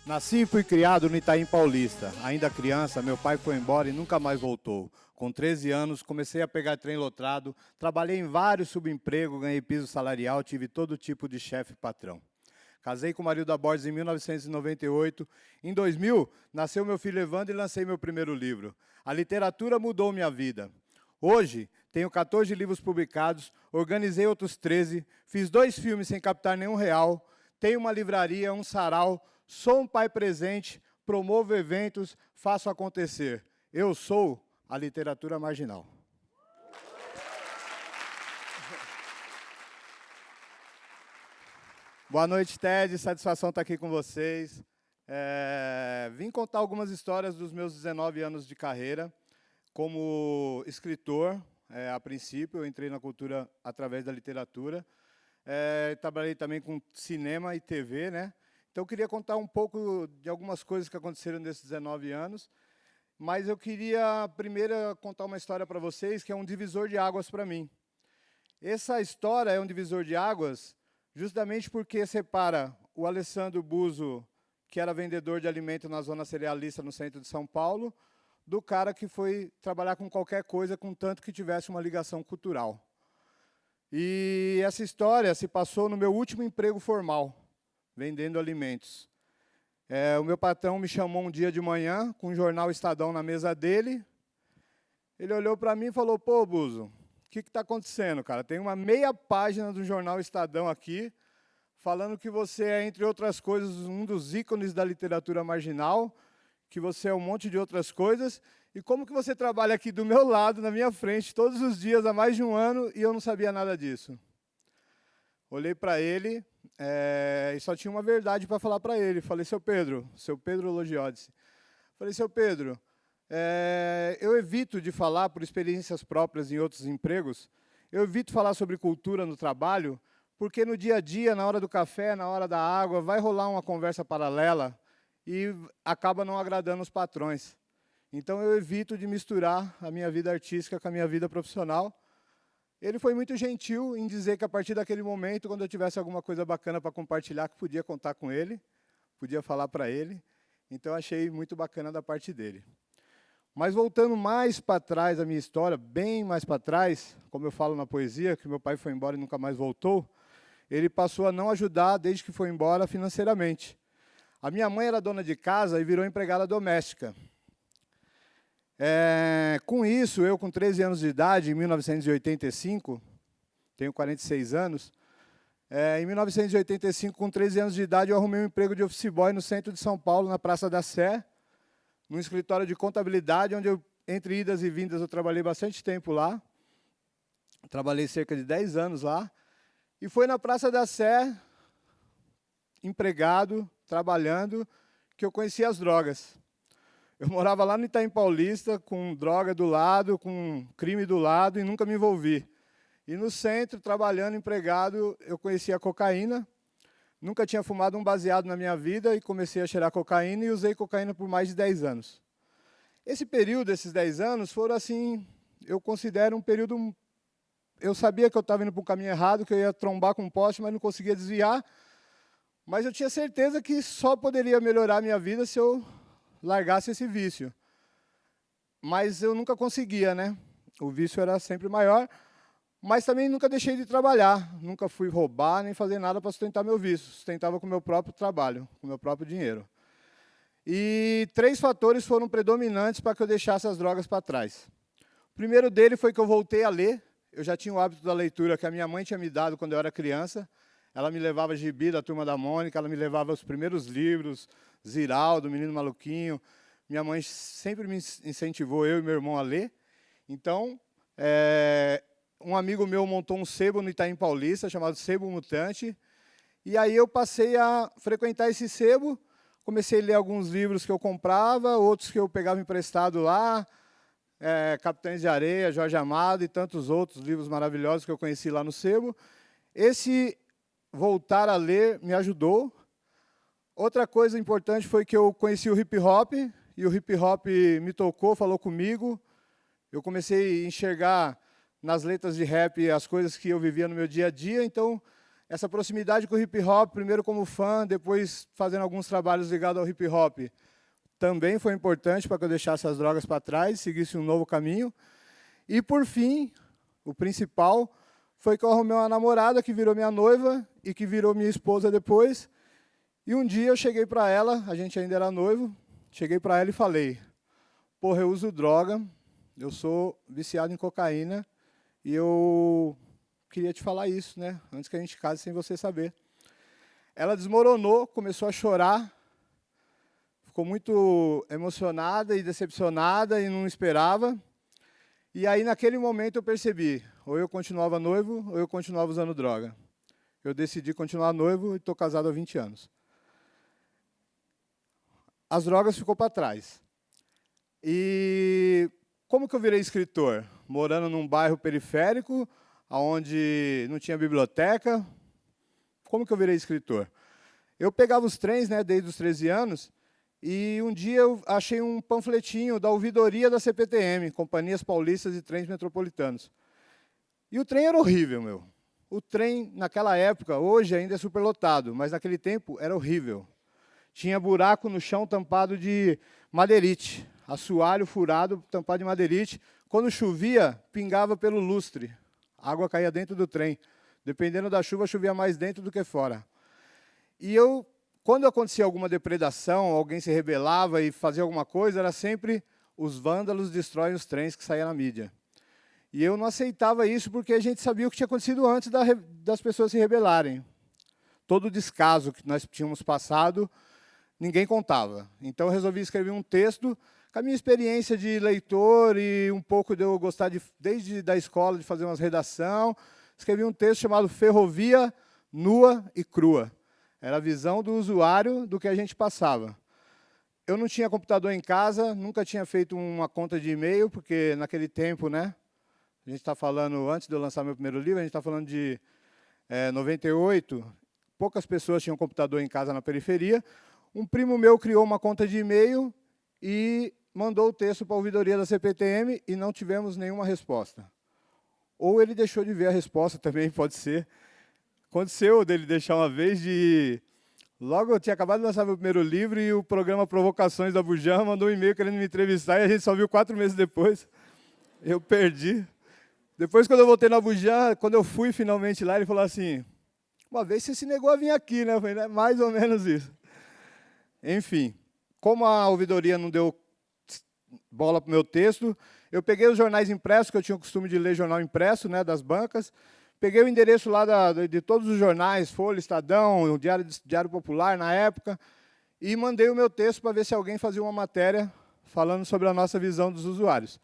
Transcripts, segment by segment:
Nasci e fui criado no Itaim Paulista. Ainda criança, meu pai foi embora e nunca mais voltou. Com 13 anos, comecei a pegar trem lotado, trabalhei em vários subempregos, ganhei piso salarial, tive todo tipo de chefe e patrão. Casei com Marilda Borges em 1998. Em 2000, nasceu meu filho Evandro e lancei meu primeiro livro. A literatura mudou minha vida. Hoje, tenho 14 livros publicados, organizei outros 13, fiz 2 filmes sem captar nenhum real, tenho uma livraria, um sarau, sou um pai presente, promovo eventos, faço acontecer. Eu sou a literatura marginal. Boa noite, Ted. Satisfação estar aqui com vocês. Vim contar algumas histórias dos meus 19 anos de carreira. Como escritor, a princípio, eu entrei na cultura através da literatura. Trabalhei também com cinema e TV, né? Então, eu queria contar um pouco de algumas coisas que aconteceram nesses 19 anos. Mas eu queria primeiro contar uma história para vocês, que é um divisor de águas para mim. Essa história é um divisor de águas justamente porque separa o Alessandro Buzo, que era vendedor de alimento na zona cerealista no centro de São Paulo, do cara que foi trabalhar com qualquer coisa, contanto que tivesse uma ligação cultural. E essa história se passou no meu último emprego formal, vendendo alimentos. O meu patrão me chamou um dia de manhã, com o jornal Estadão na mesa dele. Ele olhou para mim e falou: "Pô, Buzo, o que está acontecendo, cara? Tem uma meia página do jornal Estadão aqui, falando que você é, entre outras coisas, um dos ícones da literatura marginal, que você é um monte de outras coisas, e como que você trabalha aqui do meu lado, na minha frente, todos os dias, há mais de um ano, e eu não sabia nada disso?" Olhei para ele e só tinha uma verdade para falar para ele. Falei: seu Pedro Logiodes. Falei: seu Pedro, eu evito de falar, por experiências próprias em outros empregos, eu evito falar sobre cultura no trabalho, porque no dia a dia, na hora do café, na hora da água, vai rolar uma conversa paralela e acaba não agradando os patrões. Então, eu evito de misturar a minha vida artística com a minha vida profissional. Ele foi muito gentil em dizer que, a partir daquele momento, quando eu tivesse alguma coisa bacana para compartilhar, que podia contar com ele, podia falar para ele. Então, achei muito bacana da parte dele. Mas, voltando mais para trás da minha história, bem mais para trás, como eu falo na poesia, que meu pai foi embora e nunca mais voltou, ele passou a não ajudar, desde que foi embora, financeiramente. A minha mãe era dona de casa e virou empregada doméstica. Com isso, eu com 13 anos de idade, em 1985, tenho 46 anos, em 1985, com 13 anos de idade, eu arrumei um emprego de office boy no centro de São Paulo, na Praça da Sé, num escritório de contabilidade, onde, entre idas e vindas, eu trabalhei bastante tempo lá. Trabalhei cerca de 10 anos lá. E foi na Praça da Sé, empregado, trabalhando, que eu conheci as drogas. Eu morava lá no Itaim Paulista, com droga do lado, com crime do lado, e nunca me envolvi. E no centro, trabalhando, empregado, eu conheci a cocaína. Nunca tinha fumado um baseado na minha vida e comecei a cheirar cocaína e usei cocaína por mais de 10 anos. Esse período, esses 10 anos, foram assim, eu considero um período... Eu sabia que eu estava indo para o caminho errado, que eu ia trombar com um poste, mas não conseguia desviar. Mas eu tinha certeza que só poderia melhorar a minha vida se eu largasse esse vício. Mas eu nunca conseguia, né? O vício era sempre maior, mas também nunca deixei de trabalhar. Nunca fui roubar, nem fazer nada para sustentar meu vício. Sustentava com o meu próprio trabalho, com o meu próprio dinheiro. E 3 fatores foram predominantes para que eu deixasse as drogas para trás. O primeiro dele foi que eu voltei a ler. Eu já tinha o hábito da leitura que a minha mãe tinha me dado quando eu era criança. Ela me levava gibi da Turma da Mônica, ela me levava os primeiros livros, Ziraldo, Menino Maluquinho. Minha mãe sempre me incentivou, eu e meu irmão, a ler. Então, um amigo meu montou um sebo no Itaim Paulista, chamado Sebo Mutante. E aí eu passei a frequentar esse sebo, comecei a ler alguns livros que eu comprava, outros que eu pegava emprestado lá, Capitães de Areia, Jorge Amado e tantos outros livros maravilhosos que eu conheci lá no sebo. Esse voltar a ler me ajudou. Outra coisa importante foi que eu conheci o hip-hop, e o hip-hop me tocou, falou comigo. Eu comecei a enxergar nas letras de rap as coisas que eu vivia no meu dia a dia, então essa proximidade com o hip hop, primeiro como fã, depois fazendo alguns trabalhos ligados ao hip hop, também foi importante para que eu deixasse as drogas para trás, seguisse um novo caminho. E, por fim, o principal foi que eu arrumei uma namorada que virou minha noiva e que virou minha esposa depois. E um dia eu cheguei para ela, a gente ainda era noivo, cheguei para ela e falei: porra, eu uso droga, eu sou viciado em cocaína e eu queria te falar isso, né? Antes que a gente case sem você saber. Ela desmoronou, começou a chorar, ficou muito emocionada e decepcionada e não esperava. E aí, naquele momento, eu percebi, ou eu continuava noivo, ou eu continuava usando droga. Eu decidi continuar noivo e estou casado há 20 anos. As drogas ficou para trás. E como que eu virei escritor? Morando num bairro periférico, onde não tinha biblioteca. Como que eu virei escritor? Eu pegava os trens, né, desde os 13 anos, e um dia eu achei um panfletinho da ouvidoria da CPTM, Companhias Paulistas de Trens Metropolitanos. E o trem era horrível, meu. O trem, naquela época, hoje ainda é superlotado, mas naquele tempo era horrível. Tinha buraco no chão tampado de madeirite, assoalho furado, tampado de madeirite. Quando chovia, pingava pelo lustre. A água caía dentro do trem. Dependendo da chuva, chovia mais dentro do que fora. E quando acontecia alguma depredação, alguém se rebelava e fazia alguma coisa, era sempre os vândalos destroem os trens que saía na mídia. E eu não aceitava isso porque a gente sabia o que tinha acontecido antes das pessoas se rebelarem. Todo o descaso que nós tínhamos passado, ninguém contava. Então, eu resolvi escrever um texto com a minha experiência de leitor e um pouco de eu gostar, desde da escola, de fazer umas redação. Escrevi um texto chamado Ferrovia Nua e Crua. Era a visão do usuário do que a gente passava. Eu não tinha computador em casa, nunca tinha feito uma conta de e-mail, porque naquele tempo, né? A gente está falando, antes de eu lançar meu primeiro livro, a gente está falando de 98, poucas pessoas tinham computador em casa na periferia. Um primo meu criou uma conta de e-mail e mandou o texto para a ouvidoria da CPTM e não tivemos nenhuma resposta. Ou ele deixou de ver a resposta também, pode ser. Aconteceu dele deixar uma vez de... Logo, eu tinha acabado de lançar meu primeiro livro e o programa Provocações da Bujan mandou um e-mail querendo me entrevistar e a gente só viu 4 meses depois. Eu perdi. Depois, quando eu voltei na Bujan, quando eu fui finalmente lá, ele falou assim: uma vez você se negou a vir aqui, né? Eu falei, mais ou menos isso. Enfim, como a ouvidoria não deu bola para o meu texto, eu peguei os jornais impressos, que eu tinha o costume de ler jornal impresso, né, das bancas, peguei o endereço lá de todos os jornais, Folha, Estadão, o Diário Popular, na época, e mandei o meu texto para ver se alguém fazia uma matéria falando sobre a nossa visão dos usuários.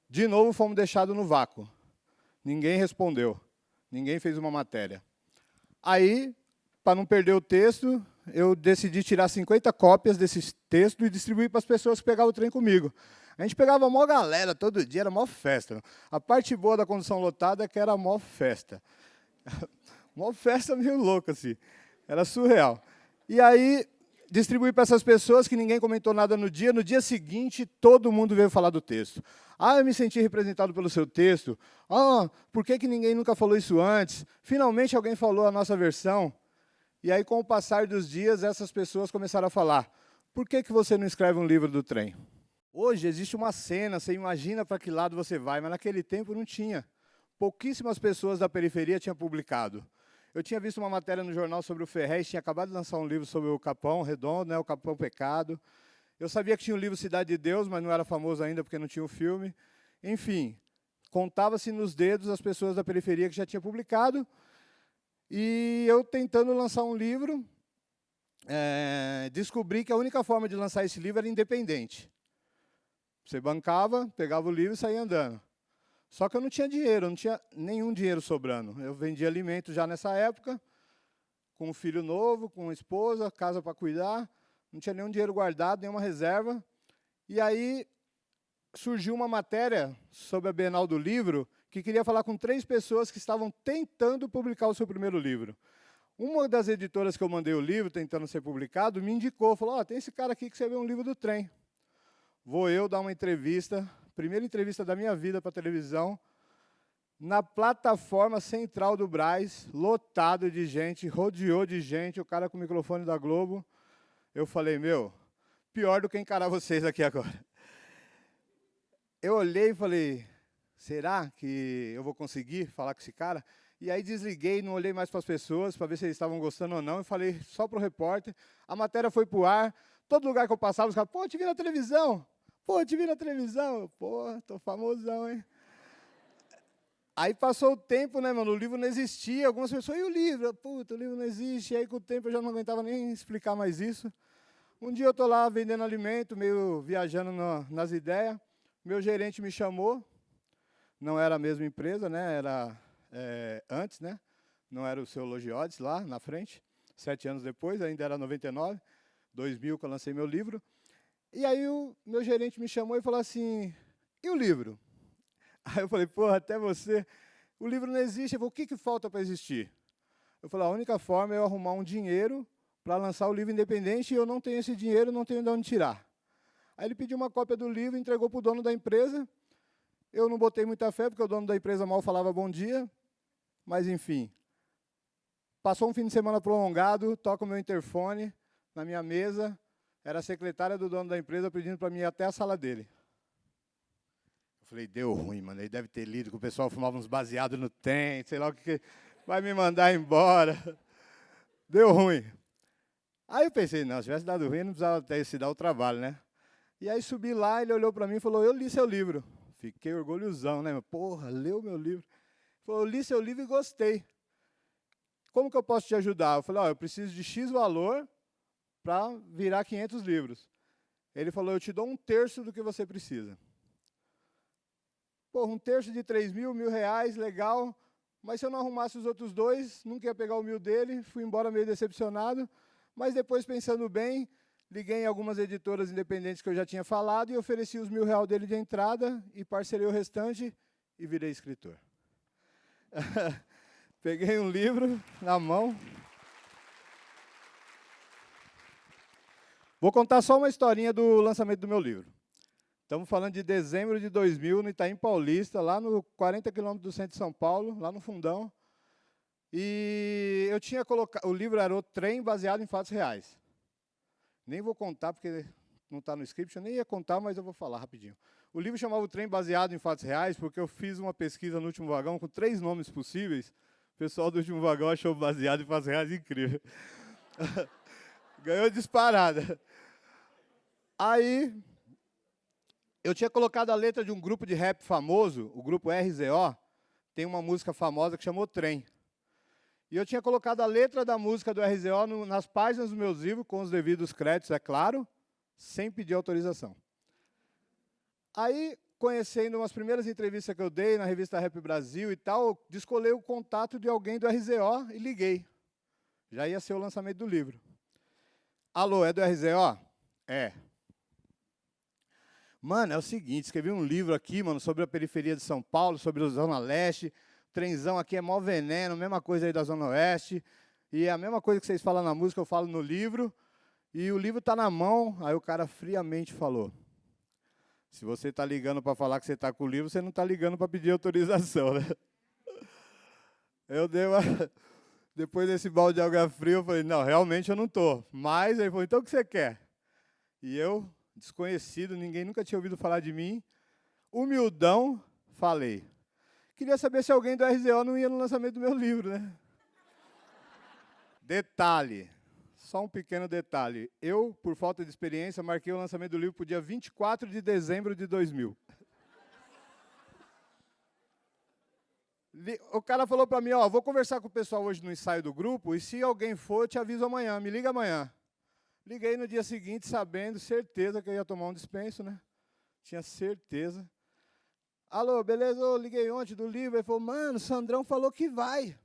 De novo, fomos deixados no vácuo. Ninguém respondeu. Ninguém fez uma matéria. Aí, para não perder o texto, eu decidi tirar 50 cópias desse texto e distribuir para as pessoas que pegavam o trem comigo. A gente pegava a maior galera todo dia, era a maior festa. A parte boa da condução lotada é que era a maior festa. Maior festa meio louca, assim. Era surreal. E aí, distribuí para essas pessoas que ninguém comentou nada no dia. No dia seguinte, todo mundo veio falar do texto. Ah, eu me senti representado pelo seu texto. Ah, por que ninguém nunca falou isso antes? Finalmente alguém falou a nossa versão. E aí, com o passar dos dias, essas pessoas começaram a falar: por que você não escreve um livro do trem? Hoje existe uma cena, você imagina para que lado você vai, mas naquele tempo não tinha. Pouquíssimas pessoas da periferia tinham publicado. Eu tinha visto uma matéria no jornal sobre o Ferrez, tinha acabado de lançar um livro sobre o Capão Redondo, né, o Capão Pecado. Eu sabia que tinha um livro Cidade de Deus, mas não era famoso ainda porque não tinha o filme. Enfim, contava-se nos dedos as pessoas da periferia que já tinham publicado. E eu, tentando lançar um livro, descobri que a única forma de lançar esse livro era independente. Você bancava, pegava o livro e saía andando. Só que eu não tinha dinheiro, eu não tinha nenhum dinheiro sobrando. Eu vendia alimento já nessa época, com um filho novo, com uma esposa, casa para cuidar, não tinha nenhum dinheiro guardado, nenhuma reserva. E aí surgiu uma matéria sobre a Bienal do Livro, que queria falar com 3 pessoas que estavam tentando publicar o seu primeiro livro. Uma das editoras que eu mandei o livro, tentando ser publicado, me indicou, falou: ó, tem esse cara aqui que você vê um livro do trem. Vou eu dar uma entrevista, primeira entrevista da minha vida para a televisão, na plataforma central do Brás, lotado de gente, rodeou de gente, o cara com o microfone da Globo. Eu falei, meu, pior do que encarar vocês aqui agora. Eu olhei e falei, será que eu vou conseguir falar com esse cara? E aí desliguei, não olhei mais para as pessoas, para ver se eles estavam gostando ou não, e falei só para o repórter. A matéria foi para o ar, todo lugar que eu passava, os caras, pô, te vi na televisão, pô, te vi na televisão, pô, tô famosão, hein? Aí passou o tempo, né, mano, o livro não existia, algumas pessoas, e o livro? Puta, o livro não existe, e aí com o tempo eu já não aguentava nem explicar mais isso. Um dia eu estou lá vendendo alimento, meio viajando nas ideias, meu gerente me chamou, não era a mesma empresa, né, era antes, né, não era o seu Logiodes lá na frente, 7 anos depois, ainda era 99, 2000 que eu lancei meu livro. E aí o meu gerente me chamou e falou assim, e o livro? Aí eu falei, porra, até você, o livro não existe. Ele falou, o que falta para existir? Eu falei, a única forma é eu arrumar um dinheiro para lançar o livro independente e eu não tenho esse dinheiro, não tenho de onde tirar. Aí ele pediu uma cópia do livro, entregou para o dono da empresa. Eu não botei muita fé, porque o dono da empresa mal falava bom dia, mas enfim. Passou um fim de semana prolongado, toca o meu interfone na minha mesa, era a secretária do dono da empresa pedindo para mim ir até a sala dele. Eu falei, deu ruim, mano, ele deve ter lido que o pessoal fumava uns baseados no tempo, sei lá o que, vai me mandar embora. Deu ruim. Aí eu pensei, não, se tivesse dado ruim, não precisava ter se dar o trabalho, né? E aí subi lá, ele olhou para mim e falou, eu li seu livro. Fiquei orgulhosão, né? Porra, leu meu livro. Ele falou, eu li seu livro e gostei. Como que eu posso te ajudar? Eu falei, eu preciso de X valor para virar 500 livros. Ele falou, eu te dou 1/3 do que você precisa. Pô, 1/3 de 3 mil, R$ 1.000, legal. Mas se eu não arrumasse os outros 2, nunca ia pegar o 1.000 dele, fui embora meio decepcionado. Mas depois, pensando bem, liguei em algumas editoras independentes que eu já tinha falado e ofereci os R$ 1.000 dele de entrada e parcelei o restante e virei escritor. Peguei um livro na mão. Vou contar só uma historinha do lançamento do meu livro. Estamos falando de dezembro de 2000, no Itaim Paulista, lá no 40 quilômetros do centro de São Paulo, lá no Fundão. E eu tinha colocado, o livro era O Trem, baseado em fatos reais. Nem vou contar, porque não está no script, eu nem ia contar, mas eu vou falar rapidinho. O livro chamava O Trem, baseado em fatos reais, porque eu fiz uma pesquisa no Último Vagão com 3 nomes possíveis. O pessoal do Último Vagão achou baseado em fatos reais incrível. Ganhou disparada. Aí, eu tinha colocado a letra de um grupo de rap famoso, o grupo RZO, tem uma música famosa que chamou Trem. E eu tinha colocado a letra da música do RZO nas páginas do meu livro, com os devidos créditos, é claro, sem pedir autorização. Aí, conhecendo umas primeiras entrevistas que eu dei na revista Rap Brasil e tal, descolei o contato de alguém do RZO e liguei. Já ia ser o lançamento do livro. Alô, é do RZO? É. Mano, é o seguinte, escrevi um livro aqui, mano, sobre a periferia de São Paulo, sobre a Zona Leste. O trenzão aqui é mó veneno, mesma coisa aí da Zona Oeste. E a mesma coisa que vocês falam na música, eu falo no livro. E o livro está na mão, aí o cara friamente falou, se você está ligando para falar que você está com o livro, você não está ligando para pedir autorização, né? Eu dei uma... Depois desse balde de água fria, eu falei, não, realmente eu não estou. Mas ele falou, então o que você quer? E eu, desconhecido, ninguém nunca tinha ouvido falar de mim, humildão, falei. Queria saber se alguém do RZO não ia no lançamento do meu livro, né? Detalhe, só um pequeno detalhe. Eu, por falta de experiência, marquei o lançamento do livro para o dia 24 de dezembro de 2000. O cara falou para mim, vou conversar com o pessoal hoje no ensaio do grupo, e se alguém for, eu te aviso amanhã, me liga amanhã. Liguei no dia seguinte, sabendo, certeza que eu ia tomar um dispenso, né? Tinha certeza. Alô, beleza? Eu liguei ontem do livro, ele falou, mano, o Sandrão falou que vai.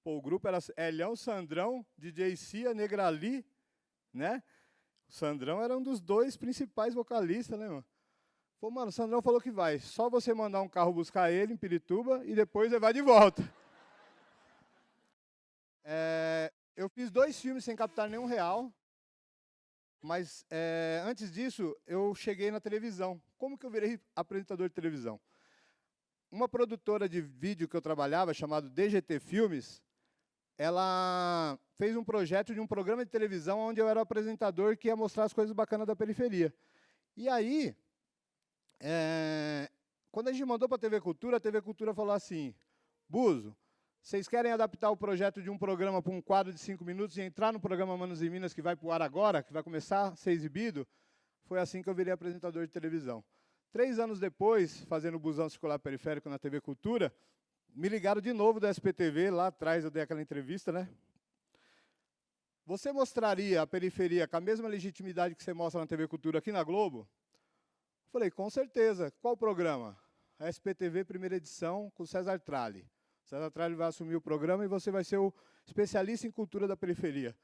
Pô, o grupo era Elhão, Sandrão, DJ Cia, Negrali, né? O Sandrão era um dos 2 principais vocalistas, né, mano? Pô, mano, o Sandrão falou que vai. Só você mandar um carro buscar ele em Pirituba e depois ele vai de volta. Eu fiz 2 filmes sem captar nenhum real. Mas, antes disso, eu cheguei na televisão. Como que eu virei apresentador de televisão? uma produtora de vídeo que eu trabalhava, chamada DGT Filmes, ela fez um projeto de um programa de televisão onde eu era o apresentador que ia mostrar as coisas bacanas da periferia. E aí, quando a gente mandou para a TV Cultura falou assim, Buzo, vocês querem adaptar o projeto de um programa para um quadro de 5 minutos e entrar no programa Manos e Minas, que vai para o ar agora, que vai começar a ser exibido? Foi assim que eu virei apresentador de televisão. 3 anos depois, fazendo o Busão Circular Periférico na TV Cultura, me ligaram de novo da SPTV, lá atrás eu dei aquela entrevista, né? Você mostraria a periferia com a mesma legitimidade que você mostra na TV Cultura aqui na Globo? Falei, com certeza. Qual programa? A SPTV, primeira edição, com César Tralli. César Tralli vai assumir o programa e você vai ser o especialista em cultura da periferia.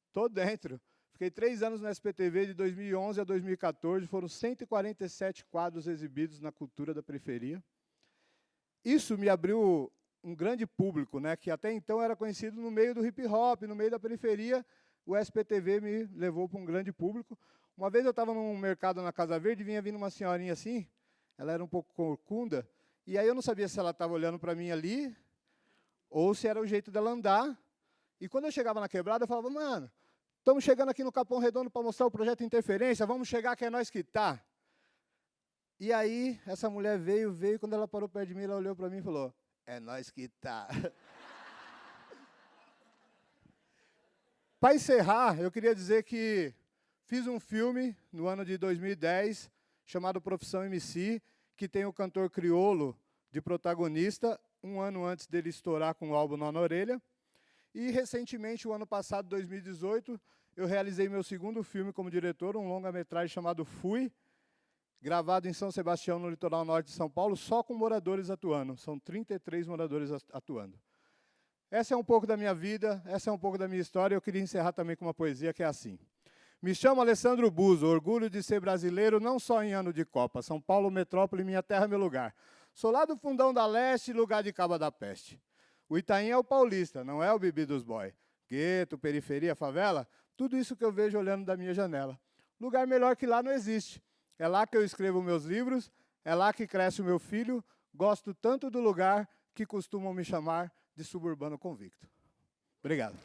Estou dentro. Fiquei 3 anos na SPTV, de 2011 a 2014, foram 147 quadros exibidos na cultura da periferia. Isso me abriu um grande público, né, que até então era conhecido no meio do hip-hop, no meio da periferia. O SPTV me levou para um grande público. Uma vez eu estava num mercado na Casa Verde, vinha vindo uma senhorinha assim, ela era um pouco corcunda, e aí eu não sabia se ela estava olhando para mim ali, ou se era o jeito dela andar. E quando eu chegava na quebrada, eu falava, mano, estamos chegando aqui no Capão Redondo para mostrar o projeto Interferência, vamos chegar que é nós que tá. E aí, essa mulher veio, e quando ela parou perto de mim, ela olhou para mim e falou, é nós que tá. Para encerrar, eu queria dizer que fiz um filme no ano de 2010, chamado Profissão MC, que tem o cantor Criolo de protagonista, um ano antes dele estourar com o álbum Nó na Orelha. E, recentemente, o ano passado, 2018, eu realizei meu segundo filme como diretor, um longa-metragem chamado Fui, gravado em São Sebastião, no litoral norte de São Paulo, só com moradores atuando. São 33 moradores atuando. Essa é um pouco da minha vida, essa é um pouco da minha história. Eu queria encerrar também com uma poesia que é assim. Me chamo Alessandro Buzo, orgulho de ser brasileiro, não só em ano de Copa. São Paulo, metrópole, minha terra, meu lugar. Sou lá do fundão da leste, lugar de Caba da Peste. O Itaim é o paulista, não é o Bibi dos Boy. Gueto, periferia, favela, tudo isso que eu vejo olhando da minha janela. Lugar melhor que lá não existe. É lá que eu escrevo meus livros, é lá que cresce o meu filho. Gosto tanto do lugar que costumam me chamar de suburbano convicto. Obrigado.